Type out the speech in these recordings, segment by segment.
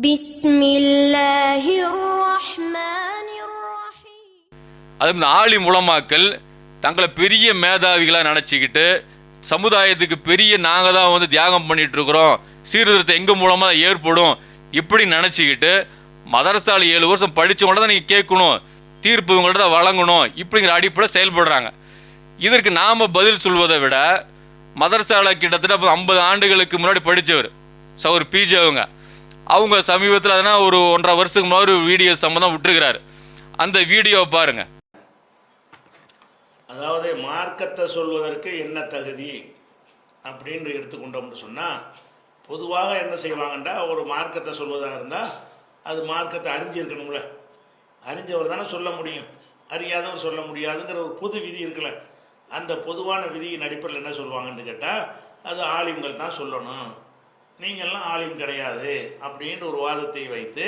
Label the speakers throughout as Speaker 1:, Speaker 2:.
Speaker 1: بسم الله الرحمن الرحيم.
Speaker 2: அது ஆலிம் உலமாக்கள் தங்களை பெரிய மேதாவிகளாக நினச்சிக்கிட்டு சமுதாயத்துக்கு பெரிய நாங்கள் தான் தியாகம் பண்ணிட்டு இருக்கிறோம், சீர்திருத்தம் எங்கள் மூலமாக தான் ஏற்படும் இப்படி நினச்சிக்கிட்டு மதரசாவில் 7 வருஷம் படித்தவங்கள்ட்ட தான் நீங்கள் கேட்கணும், தீர்ப்பு இவங்கள்ட்ட தான் வழங்கணும் இப்படிங்கிற அடிப்படையில் செயல்படுறாங்க. இதற்கு நாம் பதில் சொல்வதை விட மதரசாவில் கிட்டத்தட்ட 50 ஆண்டுகளுக்கு முன்னாடி படித்தவர் சௌர் பிஜே அவங்க சமீபத்தில் அதனால் ஒரு 1.5 வருஷத்துக்கு முன்னாடி ஒரு வீடியோ சம்மந்தம் விட்டுருக்கிறாரு. அந்த வீடியோவை பாருங்க.
Speaker 3: அதாவது மார்க்கத்தை சொல்வதற்கு என்ன தகுதி அப்படின்னு எடுத்துக்கொண்டோம்னு சொன்னால், பொதுவாக என்ன செய்வாங்கண்டா, ஒரு மார்க்கத்தை சொல்வதாக இருந்தால் அது மார்க்கத்தை அறிஞ்சிருக்கணும்ல, அறிஞ்சவர் தானே சொல்ல முடியும், அறியாதவர் சொல்ல முடியாதுங்கிற ஒரு பொது விதி இருக்குல்ல. அந்த பொதுவான விதியின் அடிப்படையில் என்ன சொல்லுவாங்கன்னு கேட்டால், அது ஆலிம்கள் தான் சொல்லணும், நீங்கள்லாம் ஆலிம் கிடையாது அப்படின்ற ஒரு வாதத்தை வைத்து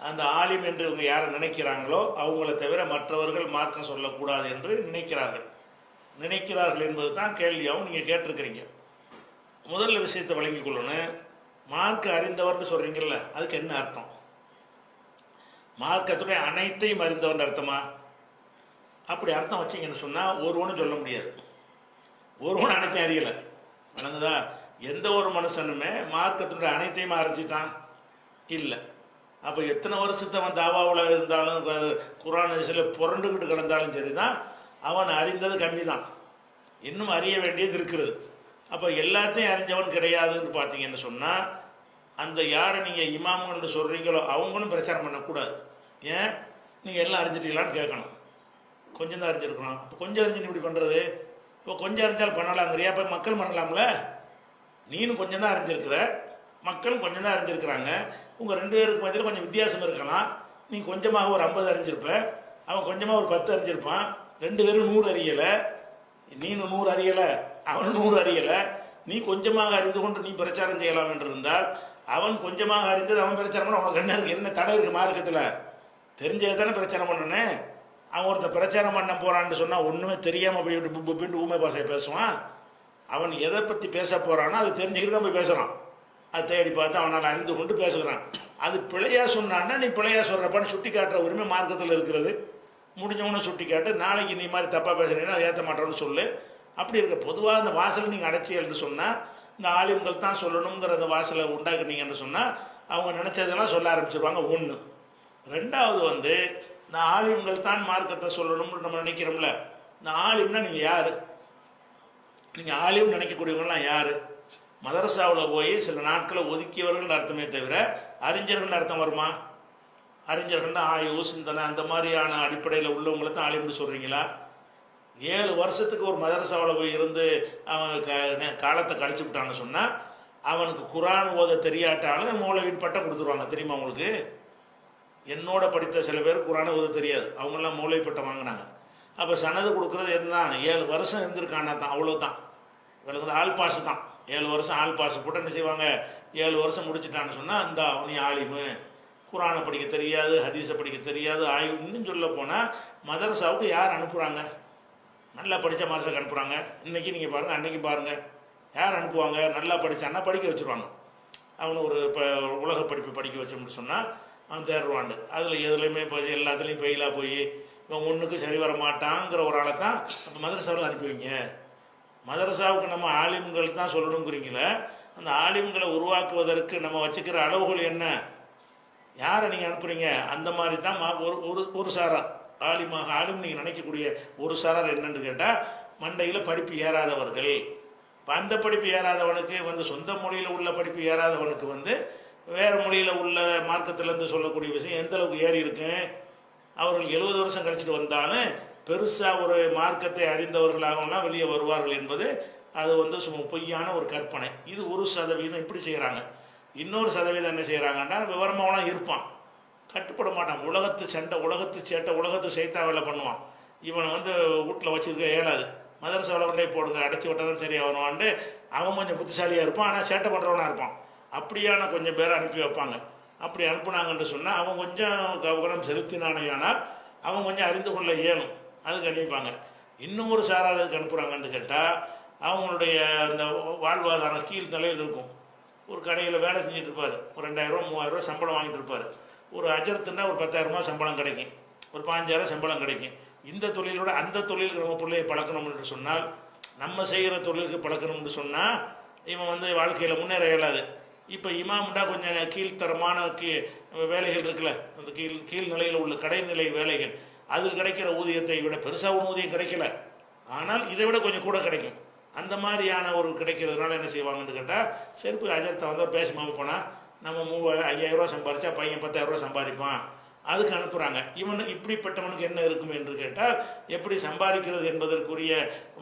Speaker 3: அந்த ஆலிம் என்று இவங்க யாரை நினைக்கிறாங்களோ அவங்கள தவிர மற்றவர்கள் மார்க்கம் சொல்லக்கூடாது என்று நினைக்கிறார்கள் என்பது தான் கேள்வியாகவும் நீங்கள் கேட்டிருக்கிறீங்க. முதல்ல விஷயத்தை வழங்கிக் கொள்ளணும். மார்க்க அறிந்தவர்னு சொல்கிறீங்கல்ல, அதுக்கு என்ன அர்த்தம்? மார்க்கத்துடைய அனைத்தையும் அறிந்தவர்னு அர்த்தமா? அப்படி அர்த்தம் வச்சிங்கன்னு சொன்னால் ஒருவனும் சொல்ல முடியாது, ஒருவன் அனைத்தையும் அறியலை. வணங்குதா? எந்த ஒரு மனுஷனுமே மார்க்கத்தினுடைய அனைத்தையும் அறிஞ்சிட்டான் இல்லை. அப்போ எத்தனை வருஷத்தை அவன் தாவாவில் இருந்தாலும் குரான் சில புரண்டுக்கிட்டு கிடந்தாலும் சரி தான், அவன் அறிந்தது கம்மி தான், இன்னும் அறிய வேண்டியது இருக்கிறது. அப்போ எல்லாத்தையும் அறிஞ்சவன் கிடையாதுன்னு பார்த்தீங்கன்னு சொன்னால், அந்த யாரை நீங்கள் இமாம்னு சொல்கிறீங்களோ அவங்களும் பிரச்சாரம் பண்ணக்கூடாது. ஏன்? நீங்கள் எல்லாம் அறிஞ்சிட்டீங்களான்னு கேட்கணும். கொஞ்சம் தான் அறிஞ்சிருக்கணும். அப்போ கொஞ்சம் அறிஞ்சுன்னு இப்படி பண்ணுறது, இப்போ கொஞ்சம் அறிஞ்சாலும் பண்ணலாங்கிறியா? இப்போ மக்கள் பண்ணலாம்ல. நீனும் கொஞ்சம் தான் அறிஞ்சிருக்கிற, மக்களும் கொஞ்சம் தான் அறிஞ்சிருக்கிறாங்க. உங்கள் 2 பேருக்கு மத்தியில் கொஞ்சம் வித்தியாசம் இருக்கலாம். நீ கொஞ்சமாக ஒரு 50 அறிஞ்சிருப்ப, அவன் கொஞ்சமாக ஒரு 10 அறிஞ்சிருப்பான். 2 பேரும் 100 அறியலை. நீனும் 100 அறியலை, அவன் 100 அறியலை. நீ கொஞ்சமாக அறிந்து கொண்டு நீ பிரச்சாரம் செய்யலாம் என்று இருந்தால், அவன் கொஞ்சமாக அறிந்தது அவன் பிரச்சாரம் பண்ண உனக்கு என்ன தடை இருக்குது மார்க்கத்தில்? தெரிஞ்சது தானே பிரச்சாரம் பண்ணனே. அவன் ஒருத்தர் பிரச்சாரம் பண்ண போகிறான்னு சொன்னால் ஒன்றுமே தெரியாமல் போயிட்டு ஊமை பாஷையை பேசுவான். அவன் எதை பற்றி பேச போகிறானோ அது தெரிஞ்சுக்கிட்டு தான் போய் பேசுகிறான். அதை தேடி பார்த்து அவனால் அறிந்து கொண்டு பேசுகிறான். அது பிழையாக சொன்னான்னா நீ பிழையாக சொல்கிறப்பான்னு சுட்டி காட்டுற உரிமை மார்க்கத்தில் இருக்கிறது. முடிஞ்சவனு சுட்டி காட்டு, நாளைக்கு நீ மாதிரி தப்பாக பேசுகிறீங்கன்னா அதை ஏற்ற மாட்டோன்னு சொல்லு. அப்படி இருக்க பொதுவாக அந்த வாசலை நீங்கள் அடைச்சி எழுத சொன்னால், இந்த ஆலிம்கள் தான் சொல்லணுங்கிற அந்த வாசலை உண்டாக்குனீங்கன்னு சொன்னால் அவங்க நினச்சதெல்லாம் சொல்ல ஆரம்பிச்சிருவாங்க. 1. 2வது இந்த ஆலிம்கள் தான் மார்க்கத்தை சொல்லணும்னு நம்ம நினைக்கிறோம்ல, இந்த ஆலிம்னா நீங்கள் யார்? நீங்கள் ஆலிம் நினைக்கக்கூடியவங்களாம் யார்? மதரசாவில் போய் சில நாட்களை ஒதுக்கியவர்கள் அர்த்தமே தவிர அறிஞர்கள் அர்த்தம் வருமா? அறிஞர்கள்னா ஆய்வு சிந்தனை அந்த மாதிரியான அடிப்படையில் உள்ளவங்களை தான் ஆலிம்னு சொல்கிறீங்களா? 7 வருஷத்துக்கு ஒரு மதரசாவில் போய் இருந்து அவன் காலத்தை கழிச்சு விட்டான்னு சொன்னால், அவனுக்கு குரான் ஓத தெரியாட்டாலும் மௌலவின் பட்டம் கொடுத்துருவாங்க. தெரியுமா உங்களுக்கு? என்னோட படித்த சில பேர் குரானை ஓத தெரியாது, அவங்களாம் மௌலவி பட்டம் வாங்கினாங்க. அப்போ சனது கொடுக்குறது என்ன? 7 வருஷம் இருந்திருக்கானா தான், அவ்வளோதான். இவளுக்கு ஆள் பாஸ் தான். 7 வருஷம் ஆள் பாஸ் போட்டு என்ன செய்வாங்க, 7 வருஷம் முடிச்சுட்டான்னு சொன்னால் இந்த நீ ஆலிமு, குரானை படிக்க தெரியாது, ஹதீஸை படிக்க தெரியாது, ஆய்வு. இன்னும் சொல்ல போனால் மதரசாவுக்கு யார் அனுப்புகிறாங்க? நல்லா படித்த மதரசாவுக்கு அனுப்புகிறாங்க. இன்றைக்கி நீங்கள் பாருங்கள், அன்றைக்கி பாருங்கள், யார் அனுப்புவாங்க? நல்லா படித்தான்னா படிக்க வச்சுருவாங்க. அவனை ஒரு உலக படிப்பு படிக்க வச்சோம்னு சொன்னால் அவன் தேர்வாண்டு அதில் எதுலையுமே போய் எல்லாத்துலேயும் பெயிலாக போய் இவன் ஒன்றுக்கும் சரி வர மாட்டாங்கிற ஒரு ஆளை தான் அப்போ மதரசாவில் அனுப்புவீங்க. மதரசாவுக்கு நம்ம ஆலிம்கள் தான் சொல்லணுங்கிறீங்களே, அந்த ஆலிம்களை உருவாக்குவதற்கு நம்ம வச்சுக்கிற அளவுகள் என்ன? யாரை நீங்கள் அனுப்புகிறீங்க? அந்த மாதிரி தான் ஒரு சாரார் ஆலிமாக ஆலிம் நீங்கள் நினைக்கக்கூடிய ஒரு சாரார் என்னன்னு கேட்டால், மண்டையில் படிப்பு ஏறாதவர்கள். இப்போ அந்த படிப்பு ஏறாதவனுக்கு சொந்த மொழியில் உள்ள படிப்பு ஏறாதவனுக்கு வேறு மொழியில் உள்ள மார்க்கத்திலேருந்து சொல்லக்கூடிய விஷயம் எந்த அளவுக்கு ஏறி இருக்கு? அவர்கள் 70 வருஷம் கழிச்சிட்டு வந்தாலும் பெருசாக ஒரு மார்க்கத்தை அறிந்தவர்களாகலாம் வெளியே வருவார்கள் என்பது அது சும்மா பொய்யான ஒரு கற்பனை. இது 1% இப்படி செய்கிறாங்க. இன்னொரு சதவீதம் என்ன செய்கிறாங்கன்னா, விவரமாகலாம் இருப்பான், கட்டுப்பட மாட்டான். உலகத்து சண்டை, உலகத்து சேட்டை, உலகத்து சைத்தா வேலை பண்ணுவான். இவனை வீட்டில் வச்சுருக்க இயலாது, மதரசாவில் கொண்டே போடுங்க, அடைச்சி விட்டால் தான் சரியாக வருவான்ட்டு அவன் கொஞ்சம் புத்திசாலியாக இருப்பான், ஆனால் சேட்டை பண்ணுறவனாக இருப்பான். அப்படியான கொஞ்சம் பேரை அனுப்பி வைப்பாங்க. அப்படி அனுப்புனாங்கன்னு சொன்னால் அவன் கொஞ்சம் கவனம் செலுத்தினானேயானால் அவன் கொஞ்சம் அறிந்து கொள்ள இயலும், அதுக்கு அனுப்பிப்பாங்க. இன்னும் ஒரு சாரார் அதுக்கு அனுப்புகிறாங்கன்னு கேட்டால், அவங்களுடைய அந்த வாழ்வாதாரம் கீழ் நிலையில் இருக்கும். ஒரு கடையில் வேலை செஞ்சுட்டு இருப்பார், ஒரு 2000 3000 சம்பளம் வாங்கிட்டு இருப்பார். ஒரு அஜரத்துன்னா ஒரு 10,000 சம்பளம் கிடைக்கும், ஒரு 15,000 சம்பளம் கிடைக்கும். இந்த தொழிலோட அந்த தொழிலுக்கு நம்ம பிள்ளையை பழக்கணும் என்று சொன்னால், நம்ம செய்கிற தொழிலுக்கு பழக்கணும்னு சொன்னால் இவன் வந்து வாழ்க்கையில் முன்னேற இயலாது. இப்போ இமாம்டா கொஞ்சம் கீழ்த்தரமான வேலைகள் இருக்குல்ல, அந்த கீழ் நிலையில் உள்ள கடைநிலை வேலைகள், அதில் கிடைக்கிற ஊதியத்தை விட பெருசாக ஒரு ஊதியம் கிடைக்கல, ஆனால் இதை விட கொஞ்சம் கூட கிடைக்கும். அந்த மாதிரியான ஒரு கிடைக்கிறதுனால என்ன செய்வாங்கன்னு கேட்டால், செருப்பு அஜர்த்தை வந்தால் பேசாமல் போனால் நம்ம 5000 சம்பாதிச்சா பையன் 10,000 சம்பாதிப்பான், அதுக்கு அனுப்புகிறாங்க. இவனு இப்படிப்பட்டவனுக்கு என்ன இருக்கும் என்று கேட்டால், எப்படி சம்பாதிக்கிறது என்பதற்குரிய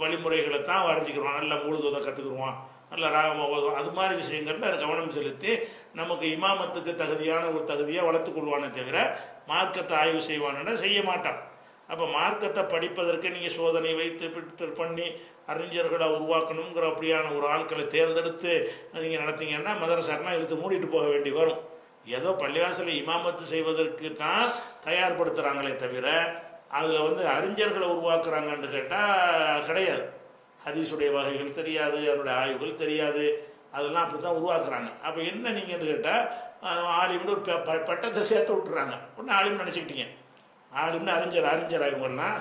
Speaker 3: வழிமுறைகளை தான் வரைஞ்சிக்கிறோம். நல்லா மூழுதுவதை கற்றுக்குருவான், நல்ல ராகமாக ஓதும், அது மாதிரி விஷயங்கள்ல கவனம் செலுத்தி நமக்கு இமாமத்துக்கு தகுதியான ஒரு தகுதியாக வளர்த்துக்கொள்வானே தவிர மார்க்கத்தை ஆய்வு செய்வான்னு செய்ய மாட்டான். அப்போ மார்க்கத்தை படிப்பதற்கு நீங்கள் சோதனை வைத்து பில்டர் பண்ணி அறிஞர்களை உருவாக்கணுங்கிற அப்படியான ஒரு ஆட்களை தேர்ந்தெடுத்து நீங்கள் நடத்தீங்கன்னா மதரசாக்கெலாம் இழுத்து மூடிட்டு போக வேண்டி வரும். ஏதோ பள்ளிவாசலை இமாமத்து செய்வதற்கு தான் தயார்படுத்துகிறாங்களே தவிர அதில் வந்து அறிஞர்களை உருவாக்குறாங்கன்னு கேட்டால் கிடையாது. ஹதீஸுடைய வகைகள் தெரியாது, அதனுடைய ஆய்வுகள் தெரியாது, அதெல்லாம் அப்படி தான் உருவாக்குறாங்க. அப்போ என்ன நீங்கன்னு கேட்டால், ஆலிம்னு ஒரு பட்டத்தை சேர்த்து விட்டுறாங்க. ஒன்று ஆலிம்னு நினச்சிக்கிட்டீங்க, ஆலிம்னு அறிஞர் இவங்கெல்லாம்.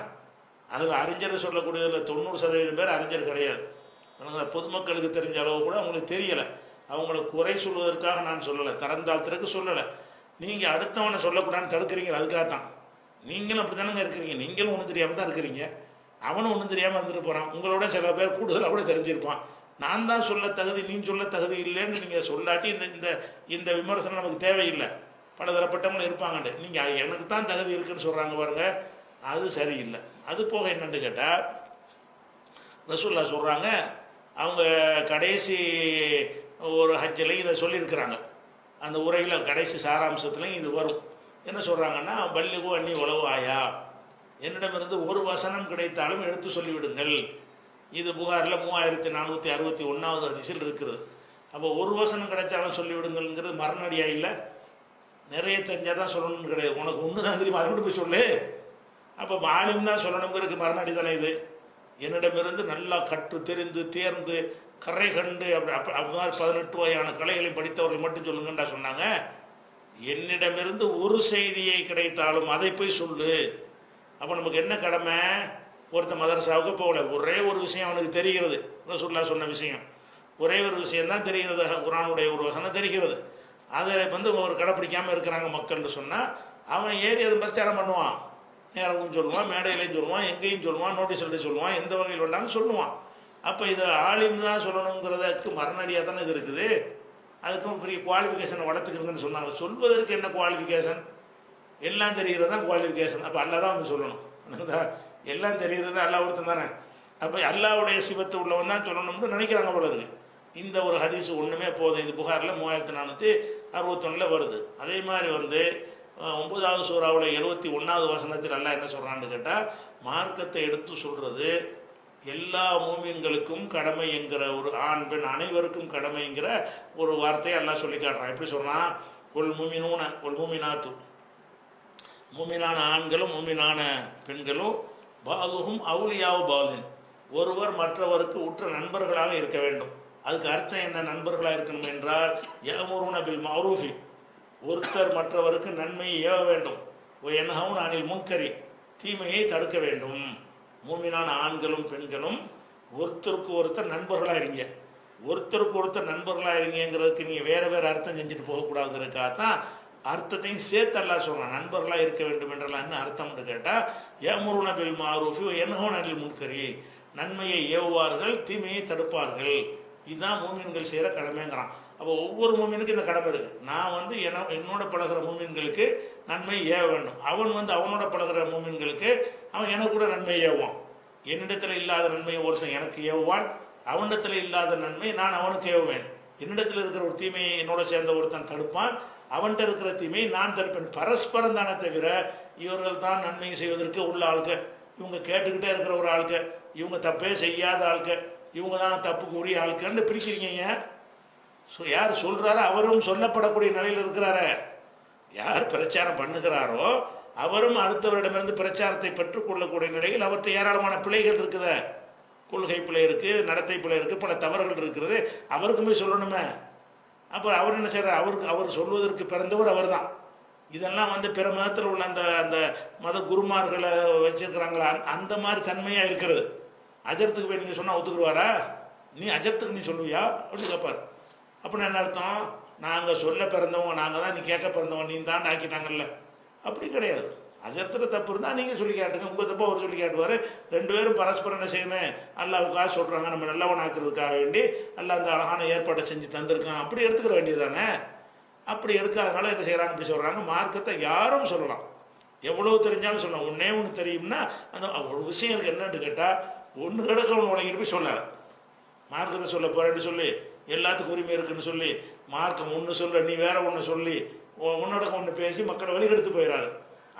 Speaker 3: அதில் அறிஞர் சொல்லக்கூடியதில் 90% பேர் அறிஞர் கிடையாது. ஆனால் பொதுமக்களுக்கு தெரிஞ்ச அளவு கூட அவங்களுக்கு தெரியலை. அவங்கள குறை சொல்வதற்காக நான் சொல்லலை, தரந்தாழ்த்துறதுக்கு சொல்லலை. நீங்கள் அடுத்தவனை சொல்லக்கூடாதுன்னு தடுக்கிறீங்க, அதுக்காகத்தான். நீங்களும் அப்படி தானங்க இருக்கிறீங்க, நீங்களும் ஒன்றும் தெரியாமல் தான் இருக்கிறீங்க, அவனும் ஒன்றும் தெரியாமல் இருந்துட்டு போகிறான். உங்களோட சில பேர் கூடுதலாக கூட தெரிஞ்சிருப்பான். நான் தான் சொல்ல தகுதி, நீ சொல்ல தகுதி இல்லைன்னு நீங்கள் சொல்லாட்டி இந்த இந்த விமர்சனம் நமக்கு தேவையில்லை. பலதரப்பட்டவங்களும் இருப்பாங்கண்டு, நீங்கள் எனக்கு தான் தகுதி இருக்குன்னு சொல்கிறாங்க பாருங்க, அது சரியில்லை. அது போக என்னன்னு கேட்டால், ரசூலுல்லாஹ் சொல்கிறாங்க, அவங்க கடைசி ஒரு ஹஜ்ஜில் இதை சொல்லியிருக்கிறாங்க. அந்த உரையில் கடைசி சாராம்சத்துலையும் இது வரும். என்ன சொல்கிறாங்கன்னா, பல்லிகு அன்னி உளவு ஆயா, என்னிடமிருந்து ஒரு வசனம் கிடைத்தாலும் எடுத்து சொல்லிவிடுங்கள். இது புகாரில் 3461வது ஹதீஸில் இருக்கிறது. அப்போ ஒரு வசனம் கிடைச்சாலும் சொல்லிவிடுங்கள்ங்கிறது மரணடியா இல்லை, நிறைய தெரிஞ்சால் தான் சொல்லணும்னு கிடையாது. உனக்கு ஒன்று தான் தெரியுமா, அதை மட்டும் போய் சொல்லு. அப்போ ஆலிம் தான் சொல்லணுங்கிறதுக்கு மரணடி தானே இது. என்னிடமிருந்து நல்லா கற்று தெரிந்து தேர்ந்து கரை கண்டு அப்படி மாதிரி 18 வகையான கலைகளை படித்தவர்கள் மட்டும் சொல்லுங்கண்டா சொன்னாங்க. என்னிடமிருந்து ஒரு செய்தியை கிடைத்தாலும் அதை போய் சொல்லு. அப்போ நமக்கு என்ன கடமை? ஒருத்த மதரசாவுக்கு போகல, ஒரே ஒரு விஷயம் அவனுக்கு தெரிகிறது, ரசூலுல்லாஹ் சொன்ன விஷயம், ஒரே ஒரு விஷயந்தான் தெரிகிறது, குர்ஆனுடைய ஒரு வசனம் தெரிகிறது. அதை வந்து ஒரு கடைப்பிடிக்காமல் இருக்கிறாங்க மக்கள்னு சொன்னால், அவன் ஏறி அதை பிரச்சாரம் பண்ணுவான், நேரமும் சொல்லுவான், மேடையிலையும் சொல்லுவான், எங்கேயும் சொல்லுவான், நோட்டீஸ் எழுதி சொல்லுவான், எந்த வகையில் வேண்டாலும் சொல்லுவான். அப்போ இது ஆலிம் தான் சொல்லணுங்கிறதுக்கு மரணடியாக தானே இது இருக்குது. அதுக்கும் பெரிய குவாலிஃபிகேஷனை வளர்த்துக்கிறதுன்னு சொன்னாங்க. சொல்வதற்கு என்ன குவாலிஃபிகேஷன்? எல்லாம் தெரிகிறது தான் குவாலிஃபிகேஷன். அப்போ அல்லா தான் வந்து சொல்லணும். எல்லாம் தெரிகிறது அல்லா ஒருத்தன் தானே. அப்போ அல்லாவுடைய சிவத்து உள்ளவன் தான் சொல்லணும்னு நினைக்கிறாங்க போல இருக்கு. இந்த ஒரு ஹதீஸ் ஒன்றுமே போதும். இது புகாரில் 3461 வருது. அதே மாதிரி வந்து 9வது சூறாவில் 71வது வசனத்தில் அல்லாஹ் என்ன சொல்கிறான்னு கேட்டால், மார்க்கத்தை எடுத்து சொல்கிறது எல்லா மூமின்களுக்கும் கடமை என்கிற ஒரு ஆண் பெண் அனைவருக்கும் கடமைங்கிற ஒரு வார்த்தையை அல்லாஹ் சொல்லி காட்டுறான். எப்படி சொல்கிறான்? ஒல் மூமினூன ஒல் மூமினாத்து, மூமினான ஆண்களும் மூமினான பெண்களும் பாலுகும் அவுலியாவு பாலின், ஒருவர் மற்றவருக்கு உற்ற நண்பர்களாக இருக்க வேண்டும். அதுக்கு அர்த்தம் என்ன? நண்பர்களாக இருக்கணும் என்றால் யஅமுருன பில் மஅரூஃபி, ஒருத்தர் மற்றவருக்கு நன்மையை ஏவ வேண்டும், யன்ஹவுன அனில் முன்கரி, தீமையை தடுக்க வேண்டும். மூமினான ஆண்களும் பெண்களும் ஒருத்தருக்கு ஒருத்தர் நண்பர்களாக இருங்க. ஒருத்தருக்கு ஒருத்தர் நண்பர்களாக இருங்கிறதுக்கு நீங்கள் வேறு வேறு அர்த்தம் செஞ்சுட்டு போகக்கூடாதுங்கிறதுக்காகத்தான் அர்த்தத்தையும் சேர்த்து அல்லாஹ் சொல்கிறான். நண்பர்களாக இருக்க வேண்டும் என்றெல்லாம் என்ன அர்த்தம்னு கேட்டால், யஅமுருன பில் மஅரூஃபி யன்ஹவுன அனில் முன்கரி, நன்மையை ஏவுவார்கள், தீமையை தடுப்பார்கள். இதுதான் மூமின்கள் செய்கிற கடமைங்கிறான். அப்போ ஒவ்வொரு மூமினுக்கும் இந்த கடமை இருக்குது. நான் வந்து என்னோட பழகிற மூமின்களுக்கு நன்மை ஏவ வேண்டும். அவன் வந்து அவனோட பழகிற மூமின்களுக்கு அவன் எனக்கு கூட நன்மை ஏவுவான். என்னிடத்தில் இல்லாத நன்மையை ஒருத்தன் எனக்கு ஏவுவான், அவனிடத்தில் இல்லாத நன்மை நான் அவனுக்கு ஏவுவேன். என்னிடத்தில் இருக்கிற ஒரு தீமையை என்னோட சேர்ந்த ஒருத்தன் தடுப்பான், அவன்கிட்ட இருக்கிற தீமையை நான் தடுப்பேன். பரஸ்பரம் தானே தவிர இவர்கள் தான் நன்மை செய்வதற்கு உள்ள ஆள்க, இவங்க கேட்டுக்கிட்டே இருக்கிற ஒரு ஆள்க, இவங்க தப்பே செய்யாத ஆள்க, இவங்க தான் தப்புக்கு உரிய ஆள்கன்னு பிரிக்கிறீங்க. யார் சொல்கிறாரோ அவரும் சொல்லப்படக்கூடிய நிலையில் இருக்கிறாரு. யார் பிரச்சாரம் பண்ணுகிறாரோ அவரும் அடுத்தவரிடமிருந்து பிரச்சாரத்தை பெற்றுக்கொள்ளக்கூடிய நிலையில் அவற்றை ஏராளமான பிழைகள் இருக்குத, கொள்கை பிழை இருக்குது, நடத்தை பிழை இருக்குது, பல தவறுகள் இருக்கிறது. அவருக்குமே சொல்லணுமே. அப்புறம் அவர் என்ன செய்கிறார், அவர் சொல்வதற்கு பிறந்தவர் அவர் தான். இதெல்லாம் வந்து பிற மதத்தில் உள்ள அந்த அந்த மத குருமார்களை வச்சிருக்கிறாங்களா, அந்த மாதிரி தன்மையாக இருக்கிறது. அஜர்த்துக்கு போய் நீங்கள் சொன்னால் ஒத்துக்குருவாரா? நீ அஜர்த்துக்கு நீ சொல்லுவியா அப்படின்னு கேட்பார். அப்படின்னு என்ன அர்த்தம், நாங்கள் சொல்ல பிறந்தவங்க நாங்கள் தான், நீ கேட்க பிறந்தவங்க நீ தான் ஆக்கிட்டாங்கல்ல. அப்படி கிடையாது. அஜர்த்தில் தப்பு இருந்தால் நீங்கள் சொல்லி காட்டுங்க, உங்கள் தப்பு அவர் சொல்லி காட்டுவார். ரெண்டு பேரும் பரஸ்பரம் என்ன செய்யணும், அல்லாவுக்காக சொல்கிறாங்க, நம்ம நல்லவன் ஆக்குறதுக்காக வேண்டி அல்ல அந்த அழகான ஏற்பாடை செஞ்சு தந்திருக்கான், அப்படி எடுத்துக்கிற வேண்டியது தானே. அப்படி எடுக்காதனால என்ன செய்கிறாங்க, அப்படி சொல்கிறாங்க. மார்க்கத்தை யாரும் சொல்லலாம், எவ்வளோ தெரிஞ்சாலும் சொல்லலாம். ஒன்றே ஒன்று தெரியும்னா அந்த ஒரு விஷயம் இருக்குது என்னன்னு கேட்டால், ஒன்று கிடக்கவன் உலகிட்டு போய் சொல்லாது. மார்க்கத்தை சொல்ல போகிறேன்னு சொல்லி எல்லாத்துக்கும் உரிமை இருக்குன்னு சொல்லி மார்க்கம் ஒன்று சொல்ல நீ வேற ஒன்று சொல்லி உன்னோட ஒன்று பேசி மக்களை வழிகெடுத்து போயிடாது.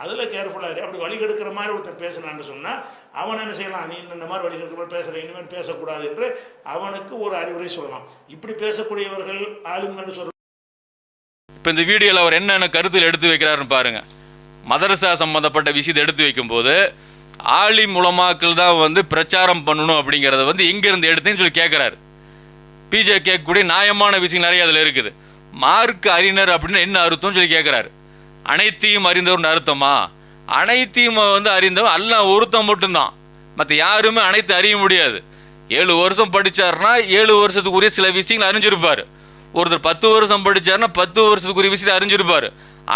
Speaker 3: அதில் கேர்ஃபுல்லாக அப்படி வழிகெடுக்கிற மாதிரி ஒருத்தர் பேசினான்னு சொன்னால் அவனை என்ன செய்யலாம், நீ இந்த மாதிரி வழிகெடுக்கிற மாதிரி பேசுகிற, இனிமேல் பேசக்கூடாது என்று அவனுக்கு ஒரு அறிவுரை சொல்லலாம். இப்படி பேசக்கூடியவர்கள் ஆளுங்கன்னு சொல்ற.
Speaker 2: இப்போ இந்த வீடியோவில் அவர் என்னென்ன கருத்தில் எடுத்து வைக்கிறாருன்னு பாருங்க. மதரசா சம்மந்தப்பட்ட விஷயத்தை எடுத்து வைக்கும்போது ஆலிம் உலமாக்கள் தான் வந்து பிரச்சாரம் பண்ணணும் அப்படிங்கிறத வந்து எங்கேருந்து எடுத்தேன்னு சொல்லி கேட்குறாரு. பிஜே கேட்கக்கூடிய நியாயமான விஷயம் நிறைய அதில் இருக்குது. மார்க் அறிஞர் அப்படின்னு என்ன அர்த்தம்னு சொல்லி கேட்குறாரு. அனைத்தையும் அறிந்தவர்னு அர்த்தமா? அனைத்தையும் வந்து அறிந்தவன் அல்லாஹ் ஒருத்தன் மட்டும்தான், மற்ற யாருமே அனைத்து அறிய முடியாது. 7 வருஷம் படித்தார்னா 7 வருஷத்துக்குரிய சில விஷயங்கள் அறிஞ்சிருப்பார். ஒருத்தர் 10 வருஷம் படித்தார்னா 10 வருஷத்துக்குரிய விஷயத்தை அறிஞ்சிருப்பார்.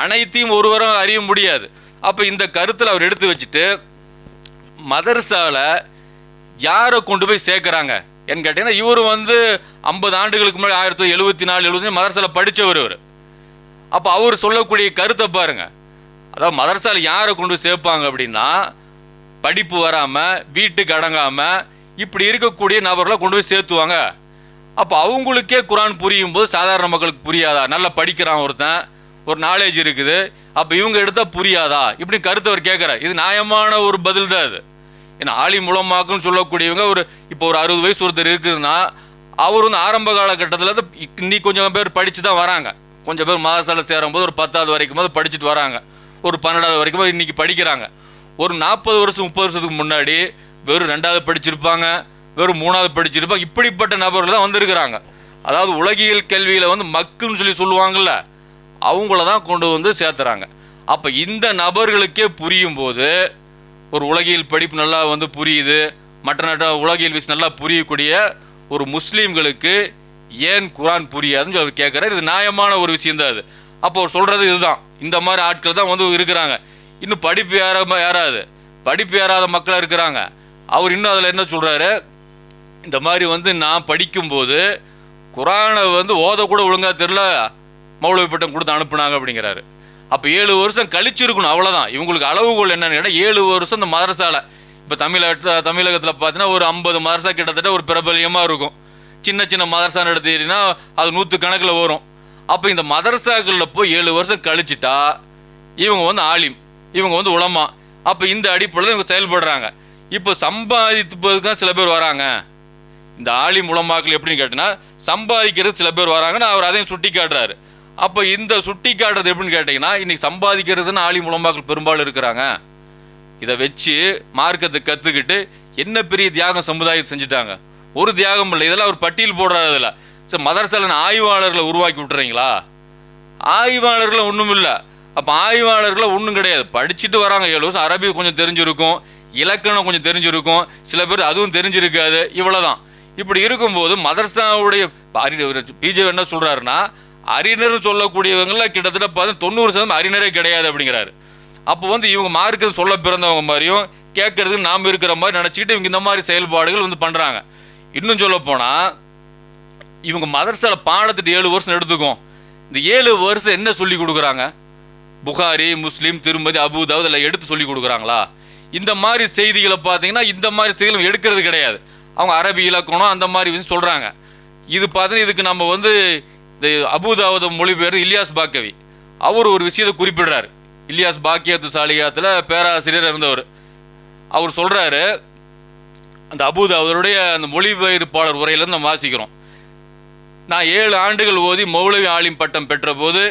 Speaker 2: அனைத்தையும் ஒருவரும் அறிய முடியாது. அப்போ இந்த கருத்தில் அவர் எடுத்து வச்சுட்டு மதரசாவில் யாரை கொண்டு போய் சேர்க்குறாங்க ஏன்னு கேட்டீங்கன்னா, இவர் வந்து 50 ஆண்டுகளுக்கு முன்னாடி 1974 75 மதரசாவில் படித்தவர் இவர். அப்போ அவர் சொல்லக்கூடிய கருத்தை பாருங்க. அதாவது மதரசாவில் யாரை கொண்டு போய் சேர்ப்பாங்க அப்படின்னா, படிப்பு வராமல் வீட்டுக்கு அடங்காமல் இப்படி இருக்கக்கூடிய நபர்களை கொண்டு போய் சேர்த்துவாங்க. அப்போ அவங்களுக்கே குரான் புரியும் போது சாதாரண மக்களுக்கு புரியாதா? நல்லா படிக்கிறான் ஒருத்தன், ஒரு நாலேஜ் இருக்குது, அப்போ இவங்க எடுத்தால் புரியாதா? இப்படி கருத்தை அவர் கேட்குறார். இது நியாயமான ஒரு பதில் தான் அது. ஏன்னா ஆலிம் உலமாக்குன்னு சொல்லக்கூடியவங்க இப்போ ஒரு 60 வயசு ஒருத்தர் இருக்குதுன்னா அவர் வந்து ஆரம்ப காலகட்டத்தில் இன்னைக்கு கொஞ்சம் பேர் படித்து தான் வராங்க. கொஞ்சம் பேர் மதரசாவில் சேரும்போது ஒரு 10வது வரைக்கும் போது படிச்சுட்டு வராங்க, ஒரு 12வது வரைக்கும் போது இன்றைக்கி படிக்கிறாங்க. ஒரு 40 வருஷம் 30 வருஷத்துக்கு முன்னாடி வெறும் 2வது படிச்சிருப்பாங்க, வெறும் 3வது படிச்சிருப்பாங்க. இப்படிப்பட்ட நபர்கள் தான் வந்திருக்கிறாங்க. அதாவது உலகியல் கல்வியில் வந்து மக்குன்னு சொல்லுவாங்கள்ல, அவங்கள தான் கொண்டு வந்து சேர்த்துறாங்க. அப்போ இந்த நபர்களுக்கே புரியும் போது ஒரு உலகியல் படிப்பு நல்லா வந்து புரியுது, மற்ற உலகியல் விஷயம் நல்லா புரியக்கூடிய ஒரு முஸ்லீம்களுக்கு ஏன் குரான் புரியாதுன்னு சொல்லி கேட்குறாரு. இது நியாயமான ஒரு விஷயந்தான் அது. அப்போ அவர் சொல்கிறது இதுதான், இந்த மாதிரி ஆட்கள் தான் வந்து இருக்கிறாங்க. இன்னும் படிப்பு யாராவது படிப்பு ஏறாத மக்களாக இருக்கிறாங்க. அவர் இன்னும் அதில் என்ன சொல்கிறாரு, இந்த மாதிரி வந்து நான் படிக்கும்போது குரானை வந்து ஓதக்கூட ஒழுங்காக தெரில, மௌலவி பட்டம் கொடுத்து அனுப்புனாங்க அப்படிங்கிறாரு. அப்போ 7 வருஷம் கழிச்சிருக்கணும், அவ்வளோதான். இவங்களுக்கு அளவுகோல் என்னன்னு கேட்டால் 7 வருஷம் இந்த மதரசாவில். இப்போ தமிழகத்தில் பார்த்தீங்கன்னா ஒரு 50 மதரசா கிட்டத்தட்ட ஒரு பிரபல்யமாக இருக்கும். சின்ன சின்ன மதரசான்னு எடுத்துக்கிட்டிங்கன்னா அது 100 கணக்கில் வரும். அப்போ இந்த மதரசாக்களில் போய் 7 வருஷம் கழிச்சிட்டா இவங்க வந்து ஆலிம், இவங்க வந்து உலமா. அப்போ இந்த அடிப்படையில் இவங்க செயல்படுறாங்க. இப்போ சம்பாதிப்பதுக்கு சில பேர் வராங்க. இந்த ஆலிம் உலமாக்கள் எப்படின்னு கேட்டிங்கன்னா சம்பாதிக்கிறது சில பேர் வராங்கன்னு அவர் அதையும் சுட்டி காட்டுறாரு. அப்போ இந்த சுட்டி காட்டுறது எப்படின்னு கேட்டிங்கன்னா, இன்றைக்கி சம்பாதிக்கிறதுன்னு ஆலிம் உலமாக்கள் பெரும்பாலும் இருக்கிறாங்க. இதை வச்சு மார்க்கத்தை கற்றுக்கிட்டு என்ன பெரிய தியாகம் சமுதாயத்தை செஞ்சுட்டாங்க. ஒரு தியாகம் இல்லை, இதெல்லாம் ஒரு பட்டியல் போடுறாரு. இதில் சரி மதரசால ஆய்வாளர்களை உருவாக்கி விட்டுறீங்களா? ஆய்வாளர்களை ஒன்றும் இல்லை. அப்போ ஆய்வாளர்களை ஒன்றும் கிடையாது, படிச்சுட்டு வராங்க. 7 வருஷம் அரபி கொஞ்சம் தெரிஞ்சிருக்கும், இலக்கணம் கொஞ்சம் தெரிஞ்சிருக்கும், சில பேர் அதுவும் தெரிஞ்சிருக்காது, இவ்வளோதான். இப்படி இருக்கும்போது மதரசாவுடைய பிஜே என்ன சொல்கிறாருன்னா, அறிஞர்னு சொல்லக்கூடியவங்கள கிட்டத்தட்ட 90% அறிஞரே கிடையாது அப்படிங்கிறாரு. அப்போ வந்து இவங்க மார்க்கு சொல்ல பிறந்தவங்க மாதிரியும் கேட்கறதுக்கு நாம் இருக்கிற மாதிரி நினச்சிக்கிட்டு இவங்க இந்த மாதிரி செயல்பாடுகள் வந்து பண்ணுறாங்க. இன்னும் சொல்ல போனால் இவங்க மதரசாவில் பாடத்திட்டு 7 வருஷம் எடுத்துக்கும். இந்த 7 வருஷம் என்ன சொல்லி கொடுக்குறாங்க? புகாரி, முஸ்லீம், திருமதி, அபூதாவுத் எல்லாம் எடுத்து சொல்லி கொடுக்குறாங்களா? இந்த மாதிரி செய்திகளை பார்த்தீங்கன்னா இந்த மாதிரி செய்திகள் எடுக்கிறது கிடையாது. அவங்க அரபி இலக்கணம் அந்த மாதிரி விஷயம் சொல்கிறாங்க. இது பார்த்தீங்கன்னா இதுக்கு நம்ம வந்து இந்த அபூதாவுத் மொழிபெயர் இலியாஸ் பாக்கவி அவர் ஒரு விஷயத்தை குறிப்பிடுறார். இலியாஸ் பாக்கியத்து சாலியாத்தில் பேராசிரியர் இருந்தவர். அவர் சொல்கிறாரு, அந்த அபூதாவுடைய அந்த மொழிபெயர்ப்பாளர் உரையிலேருந்து நம்ம வாசிக்கிறோம். நான் 7 ஆண்டுகள் ஓதி மௌலவி ஆலிம் பட்டம் பெற்ற போது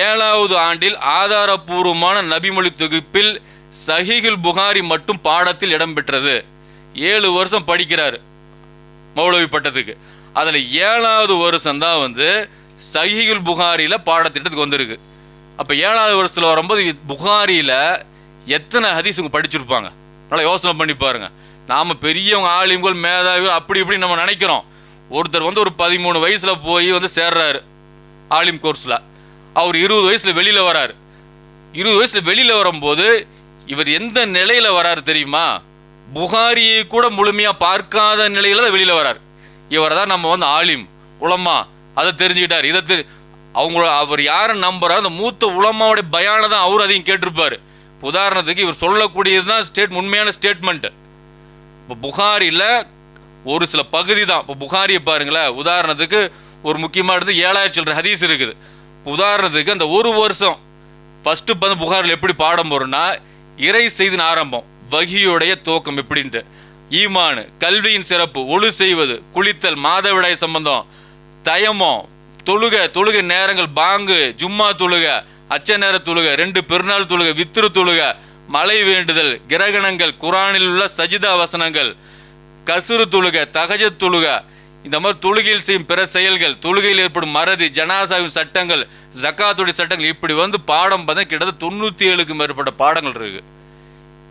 Speaker 2: 7வது ஆண்டில் ஆதாரபூர்வமான நபிமொழி தொகுப்பில் சஹீஹுல் புகாரி மட்டும் பாடத்தில் இடம்பெற்றது. 7 வருஷம் படிக்கிறார் மௌலவி பட்டத்துக்கு. அதில் 7வது வருஷம்தான் வந்து சஹீஹுல் புகாரியில் பாடத்திட்டத்துக்கு வந்திருக்கு. அப்போ 7வது வருஷத்தில் வரும்போது புகாரியில் எத்தனை ஹதீஸ் உங்க படிச்சிருப்பாங்க? நல்லா யோசனை பண்ணி பாருங்க. நாம் பெரியவங்க ஆலிம்கள் மேதாவிகள் அப்படி இப்படி நம்ம நினைக்கிறோம். ஒருத்தர் வந்து ஒரு 13 வயசில் போய் வந்து சேர்றாரு ஆலிம் கோர்ஸில். அவர் 20 வயசில் வெளியில் வராரு. 20 வயசில் வெளியில் வரும்போது இவர் எந்த நிலையில் வராரு தெரியுமா? புகாரியை கூட முழுமையாக பார்க்காத நிலையில் தான் வெளியில் வரார். இவரை தான் நம்ம வந்து ஆலிம் உலமா அதை தெரிஞ்சுக்கிட்டார். அவர் யாரை நம்புறாரு? அந்த மூத்த உலமாவுடைய பயானை தான் அவர் அதையும் கேட்டிருப்பார். உதாரணத்துக்கு இவர் சொல்லக்கூடியது தான் உண்மையான ஸ்டேட்மெண்ட்டு. இப்போ புகாரியில் ஒரு சில பகுதி தான். இப்போ புகாரியை பாருங்களேன், உதாரணத்துக்கு ஒரு முக்கியமானது 7000 சில்லற ஹதீஸ் இருக்குது. உதாரணத்துக்கு அந்த ஒரு வருஷம் ஃபஸ்ட்டு பார்த்து புகாரில் எப்படி பாடம் போகிறோன்னா, இறை செய்தின் ஆரம்பம், வகியுடைய துவக்கம் எப்படின்ட்டு, ஈமானு, கல்வியின் சிறப்பு, ஒழு செய்வது, குளித்தல், மாதவிடாய் சம்பந்தம், தயமம், தொழுகை நேரங்கள், பாங்கு, ஜும்மா தொழுக, அச்ச நேர தொழுக, 2 பெருநாள் தொழுக, வித்ரு தொழுக, மழை வேண்டுதல், கிரகணங்கள், குரானில் உள்ள சஜிதா வசனங்கள், கசுறு தொழுக, தகஜத் தொழுக, இந்த மாதிரி தொழுகையில் செய்யும் பிற செயல்கள், தொழுகையில் ஏற்படும் மறதி, ஜனாசாவின் சட்டங்கள், ஜக்காத்துடைய சட்டங்கள், இப்படி வந்து பாடம் பார்த்தா கிட்டத்தட்ட 97க்கும் மேற்பட்ட பாடங்கள் இருக்கு.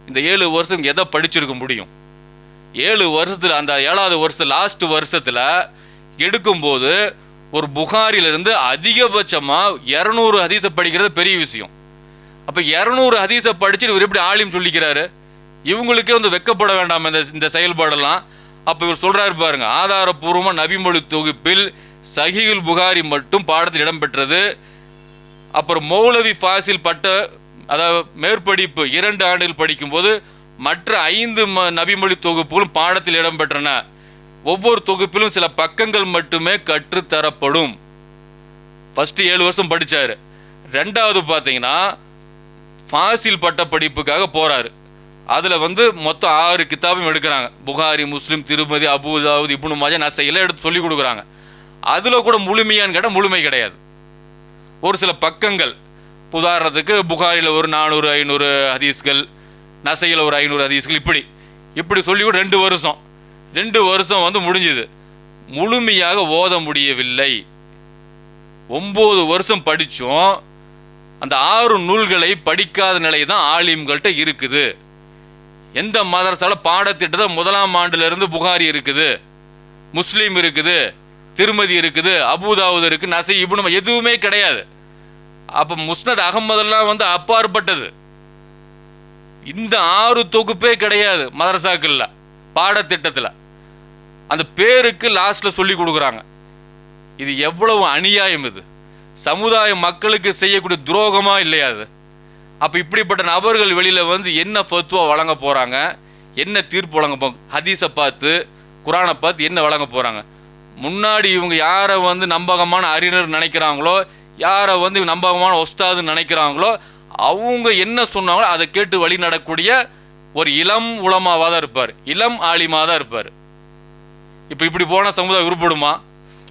Speaker 2: இந்த 7 வருஷம் எதை படிச்சிருக்க முடியும்? 7 வருஷத்தில் அந்த 7வது வருஷம் லாஸ்ட் வருஷத்தில் எடுக்கும்போது ஒரு புகாரிலிருந்து அதிகபட்சமாக 200 ஹதீஸை படிக்கிறது பெரிய விஷயம். அப்போ 200 ஹதீஸை படிச்சுட்டு இவர் எப்படி ஆலிம் சொல்லிக்கிறாரு? இவங்களுக்கே வந்து வெக்கப்பட வேண்டாம் இந்த செயல்பாடெல்லாம். அப்போ இவர் சொல்கிறாரு பாருங்க, ஆதாரபூர்வமாக நபிமொழி தொகுப்பில் சஹீஹுல் புகாரி மட்டும் பாடத்தில் இடம்பெற்றது. அப்புறம் மௌலவி ஃபாசில் பட்ட அதாவது மேற்படிப்பு 2 ஆண்டுகள் படிக்கும்போது மற்ற 5 நபிமொழி தொகுப்புகளும் பாடத்தில் இடம்பெற்றன. ஒவ்வொரு தொகுப்பிலும் சில பக்கங்கள் மட்டுமே கற்றுத்தரப்படும். ஃபஸ்ட்டு 7 வருஷம் படித்தார். 2வது பார்த்தீங்கன்னா ஃபாசில் பட்ட படிப்புக்காக போகிறாரு. அதில் வந்து மொத்தம் 6 கிதாபும் எடுக்கிறாங்க. புகாரி, முஸ்லீம், திருமதி, அபூதாவுத், இப்னு மாஜா, நஸாயி எல்லாம் எடுத்து சொல்லி கொடுக்குறாங்க. அதில் கூட முழுமையான்னு கேட்டால் முழுமை கிடையாது. ஒரு சில பக்கங்கள், உதாரணத்துக்கு புகாரியில் ஒரு 400-500 ஹதீஸ்கள், நஸாயியில் ஒரு 500 ஹதீஸ்கள், இப்படி சொல்லி கூட 2 வருஷம் வந்து முடிஞ்சுது. முழுமையாக ஓத முடியவில்லை. 9 வருஷம் படித்தோம். அந்த 6 நூல்களை படிக்காத நிலை தான் ஆலிம்கள்கிட்ட இருக்குது. எந்த மதரசாவில் பாடத்திட்டத்தில் 1ஆம் ஆண்டிலிருந்து புகாரி இருக்குது, முஸ்லீம் இருக்குது, திருமதி இருக்குது, அபூதாவுத் இருக்குது, நஸாயி, இப்னு எதுவுமே கிடையாது. அப்போ முஸ்னத் அகமதெல்லாம் வந்து அப்பாற்பட்டது. இந்த 6 தொகுப்பே கிடையாது மதரசாக்கள்ல பாடத்திட்டத்தில். அந்த பேருக்கு லாஸ்ட்ல சொல்லி கொடுக்குறாங்க. இது எவ்வளவு அநியாயம்! இது சமுதாய மக்களுக்கு செய்யக்கூடிய துரோகமா இல்லையா அது? அப்போ இப்படிப்பட்ட நபர்கள் வெளியில் வந்து என்ன ஃபத்வா வழங்க போகிறாங்க, என்ன தீர்ப்பு வழங்க போகிறாங்க? ஹதீஸை பார்த்து, குரானை பார்த்து என்ன வழங்க போகிறாங்க? முன்னாடி இவங்க யாரை வந்து நம்பகமான அறிஞர் நினைக்கிறாங்களோ, யாரை வந்து நம்பகமான ஒஸ்தாதுன்னு நினைக்கிறாங்களோ, அவங்க என்ன சொன்னாங்களோ அதை கேட்டு வழி நடக்கூடிய ஒரு இளம் உலமாவாக தான் இருப்பார், இளம் ஆலிமாக தான் இருப்பார். இப்படி போனால் சமுதாயம் உருப்படுமா?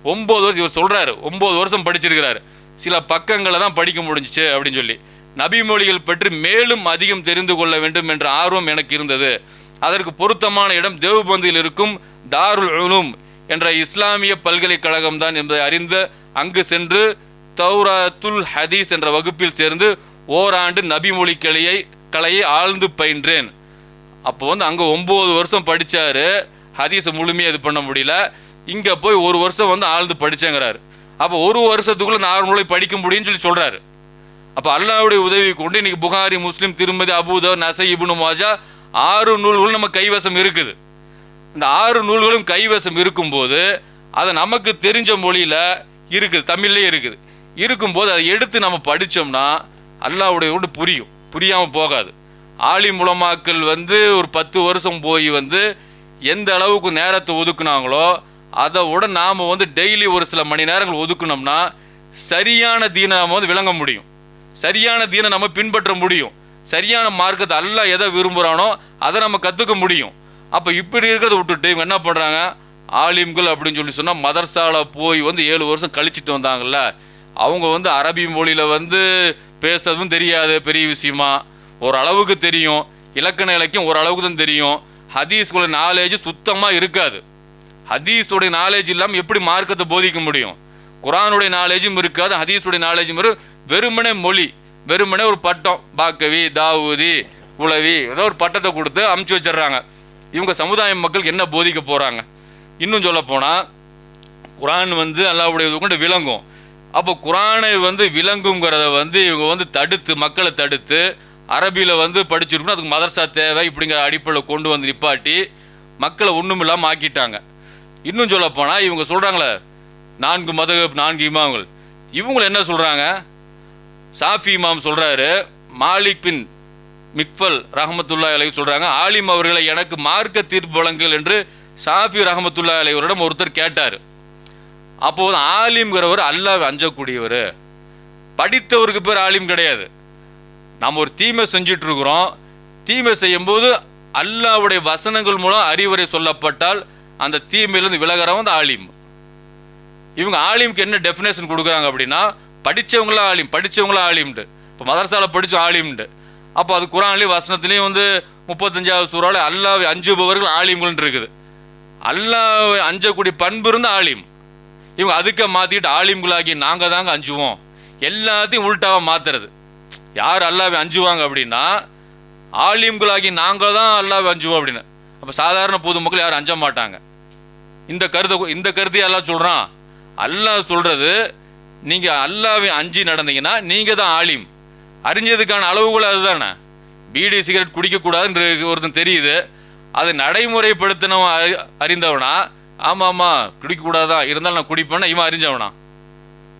Speaker 2: 9 வருஷம் இவர் சொல்கிறாரு, 9 வருஷம் படிச்சிருக்கிறாரு, சில பக்கங்களை தான் படிக்க முடிஞ்சிச்சு அப்படின்னு சொல்லி. நபிமொழிகள் பற்றி மேலும் அதிகம் தெரிந்து கொள்ள வேண்டும் என்ற ஆர்வம் எனக்கு இருந்தது. அதற்கு பொருத்தமான இடம் தேவ்பந்தில் இருக்கும் தாருல் உலூம் என்ற இஸ்லாமிய பல்கலைக்கழகம் தான் என்பதை அறிந்து அங்கு சென்று தௌராத்துல் ஹதீஸ் என்ற வகுப்பில் சேர்ந்து ஓராண்டு நபிமொழி கலையை ஆழ்ந்து பயின்றேன். அப்போ வந்து அங்கே 9 வருஷம் படித்தார். ஹதீஸை முழுமையாக இது பண்ண முடியல. இங்கே போய் 1 வருஷம் வந்து ஆழ்ந்து படித்தேங்கிறாரு. அப்போ 1 வருஷத்துக்குள்ளே 4 நூலை படிக்க முடியும்னு சொல்கிறாரு. அப்போ அல்லாஹ்வுடைய உதவி கொண்டு இன்னைக்கு புகாரி, முஸ்லீம், திருமதி, அபூதாவுத், நஸாயி, இப்னு மாஜா 6 நூல்களும் நம்ம கைவசம் இருக்குது. இந்த 6 நூல்களும் கைவசம் இருக்கும்போது அதை நமக்கு தெரிஞ்ச மொழியில் இருக்குது, தமிழ்லேயே இருக்குது. இருக்கும்போது அதை எடுத்து நம்ம படித்தோம்னா அல்லாஹ்வுடைய கொண்டு புரியாமல் போகாது. ஆலிம் உலமாக்கள் வந்து ஒரு 10 வருஷம் போய் வந்து எந்த அளவுக்கு நேரத்தை ஒதுக்குனாங்களோ அதை விட நாம் வந்து டெய்லி ஒரு சில மணி நேரங்கள் ஒதுக்குனோம்னா சரியான தீனை நம்ம வந்து விளங்க முடியும், சரியான தீனை நம்ம பின்பற்ற முடியும், சரியான மார்க்கத்தை அல்லாஹ் எதை விரும்புகிறானோ அதை நம்ம கற்றுக்க முடியும். அப்போ இப்படி இருக்கிறத விட்டுட்டு இவங்க என்ன பண்ணுறாங்க, ஆலிம்கள் அப்படின்னு சொல்லி சொன்னால் மதரசாவில் போய் வந்து 7 வருஷம் கழிச்சிட்டு வந்தாங்கல்ல, அவங்க வந்து அரபி மொழியில் வந்து பேசுறதும் தெரியாது, பெரிய விஷயமா ஓரளவுக்கு தெரியும், இலக்கண இலக்கியம் ஓரளவுக்கு தான் தெரியும், ஹதீஸ்குள்ள நாலேஜ் சுத்தமாக இருக்காது. ஹதீஸோடைய நாலேஜ் இல்லாமல் எப்படி மார்க்கத்தை போதிக்க முடியும்? குரானுடைய நாலேஜும் இருக்காது, ஹதீஸுடைய நாலேஜும் வெறுமனே மொழி, வெறுமனே ஒரு பட்டம், பாக்கவி, தாவூதி, உளவி, ஏதோ ஒரு பட்டத்தை கொடுத்து அமுச்சு வச்சிடுறாங்க. இவங்க சமுதாய மக்களுக்கு என்ன போதிக்க போகிறாங்க? இன்னும் சொல்ல போனால் குரான் அல்லாஹ்வுடைய கொண்டு விளங்கும். அப்போ குரானை விளங்குங்கிறத இவங்க தடுத்து, மக்களை தடுத்து அரபியில் படிச்சிருக்கணும், அதுக்கு மதரசா தேவை இப்படிங்கிற அடிப்படையில் கொண்டு நிப்பாட்டி மக்களை ஒன்றும் இல்லாமல் ஆக்கிட்டாங்க. இன்னும் சொல்ல போனால் இவங்க சொல்கிறாங்களே 4 மதஹப் 4 இமாம்கள், இவங்களை என்ன சொல்கிறாங்க? சாஃபி இமாம் சொல்கிறாரு, மாலிக் பின் மிக்ஃபல் ரஹமத்துல்லாஹி அலைஹி சொல்கிறாங்க, ஆலிம் அவர்களை எனக்கு மார்க்க தீர்ப்பு வழங்குங்கள் என்று சாஃபி ரஹமத்துல்லாஹி அலைஹி அவரிடம் ஒருத்தர் கேட்டார். அப்போது ஆலிம்ங்கிறவர் அல்லாஹ்வை அஞ்சக்கூடியவர், படித்தவருக்கு பேர் ஆலிம் கிடையாது. நாம் ஒரு தீமை செஞ்சிட்டு இருக்கிறோம், தீமை செய்யும்போது அல்லாஹ்வுடைய வசனங்கள் மூலம் அறிவுரை சொல்லப்பட்டால் அந்த தீமையிலிருந்து விலகிறவன் ஆலிம். இவங்க ஆலிம்க்கு என்ன டெஃபினேஷன் கொடுக்குறாங்க அப்படின்னா, படித்தவங்களாம் ஆலிம், படித்தவங்களாம் ஆலிம்ண்டு. இப்போ மதரசாவில் படித்த ஆலிம்ண்டு. அப்போ அது குரான்லேயும் வசனத்துலேயும் 35வது சூறாவில் அல்லாஹ்வை அஞ்சுபவர்கள் ஆலிம்கள் இருக்குது. அல்லாஹ்வை அஞ்சக்கூடிய பண்பு இருந்த ஆலிம். இவங்க அதுக்க மாற்றிக்கிட்டு ஆலிம்களாகி நாங்கள் தாங்க அஞ்சுவோம், எல்லாத்தையும் உள்டாவாக மாற்றுறது. யார் அல்லாஹ்வை அஞ்சுவாங்க அப்படின்னா, ஆலிம்களாகி நாங்கள் தான் அல்லாஹ்வை அஞ்சுவோம் அப்படின்னு. அப்போ சாதாரண பொதுமக்கள் யாரும் அஞ்ச மாட்டாங்க. இந்த கருத்தை அல்லாஹ் சொல்கிறான். அல்லாஹ் சொல்கிறது, நீங்கள் அல்லாஹ்வை அஞ்சி நடந்தீங்கன்னா நீங்கள் தான் ஆலிம். அறிஞ்சதுக்கான அளவுகள் அதுதானே. பீடி சிகரெட் குடிக்கக்கூடாதுன்ற ஒருத்தன் தெரியுது, அதை நடைமுறைப்படுத்தினவன் அறிந்தவனா, ஆமாம்மா குடிக்கக்கூடாதான், இருந்தாலும் நான் குடிப்பேன்னா இவன் அறிஞ்சவனா?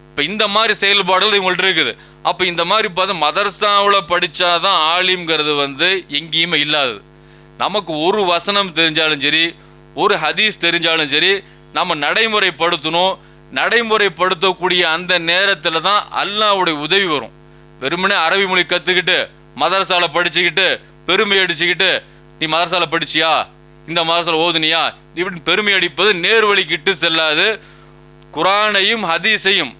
Speaker 2: இப்போ இந்த மாதிரி செயல்பாடுகள் இவங்கள்ட்ட இருக்குது. அப்போ இந்த மாதிரி பார்த்தா மதரசாவில் படித்தாதான் ஆலிம்ங்கிறது எங்கேயுமே இல்லாதது. நமக்கு ஒரு வசனம் தெரிஞ்சாலும் சரி, ஒரு ஹதீஸ் தெரிஞ்சாலும் சரி, நம்ம நடைமுறைப்படுத்தணும். நடைமுறைப்படுத்தக்கூடிய அந்த நேரத்தில் தான் அல்லாஹ்வுடைய உதவி வரும். வெறுமனே அரபி மொழி கற்றுக்கிட்டு மதரசாவில் படிச்சுக்கிட்டு பெருமை அடிச்சுக்கிட்டு, நீ மதரசாவில் படிச்சியா, இந்த மதரசாவில் ஓதுனியா இப்படி பெருமை அடிப்பது நேர்வழிக்கிட்டு செல்லாது. குரானையும் ஹதீஸையும்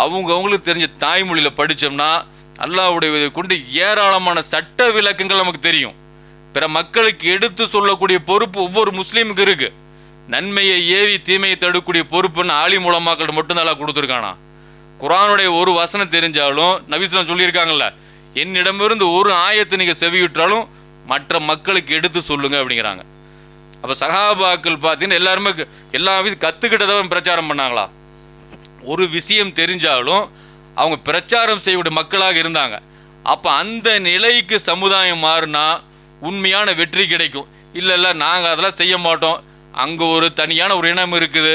Speaker 2: அவங்களுக்கு தெரிஞ்ச தாய்மொழியில் படித்தோம்னா அல்லாஹ்வுடைய உதவி கொண்டு ஏராளமான சட்ட விளக்கங்கள் நமக்கு தெரியும். பிற மக்களுக்கு எடுத்து சொல்லக்கூடிய பொறுப்பு ஒவ்வொரு முஸ்லீமுக்கு இருக்கு. நன்மையை ஏவி தீமையை தடுக்கக்கூடிய பொறுப்புன்னு ஆலிம் உலமாக்கள் மட்டும்தான் அல்லாஹ் கொடுத்துருக்கானா? குரானுடைய ஒரு வசனம் தெரிஞ்சாலும் நபிஸ்லாம் சொல்லியிருக்காங்கல்ல, என்னிடமிருந்து ஒரு ஆயத்தை நீங்கள் செவியுற்றாலும் மற்ற மக்களுக்கு எடுத்து சொல்லுங்க அப்படிங்கிறாங்க. அப்போ சஹாபாக்கள் பார்த்தீங்கன்னா எல்லாருமே எல்லா விஷயம் கற்றுக்கிட்டதை பிரச்சாரம் பண்ணாங்களா? ஒரு விஷயம் தெரிஞ்சாலும் அவங்க பிரச்சாரம் செய்யக்கூடிய மக்களாக இருந்தாங்க. அப்போ அந்த நிலைக்கு சமுதாயம் மாறினா உண்மையான வெற்றி கிடைக்கும். இல்லை நாங்கள் அதெல்லாம் செய்ய மாட்டோம், அங்கே ஒரு தனியான ஒரு இனம் இருக்குது,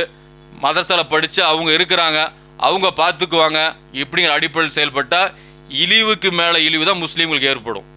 Speaker 2: மதரசாவில் படித்து அவங்க இருக்கிறாங்க, அவங்க பார்த்துக்குவாங்க, இப்படிங்கிற அடிப்படையில் செயல்பட்டால் இழிவுக்கு மேலே இழிவு தான் முஸ்லீம்களுக்கு ஏற்படும்.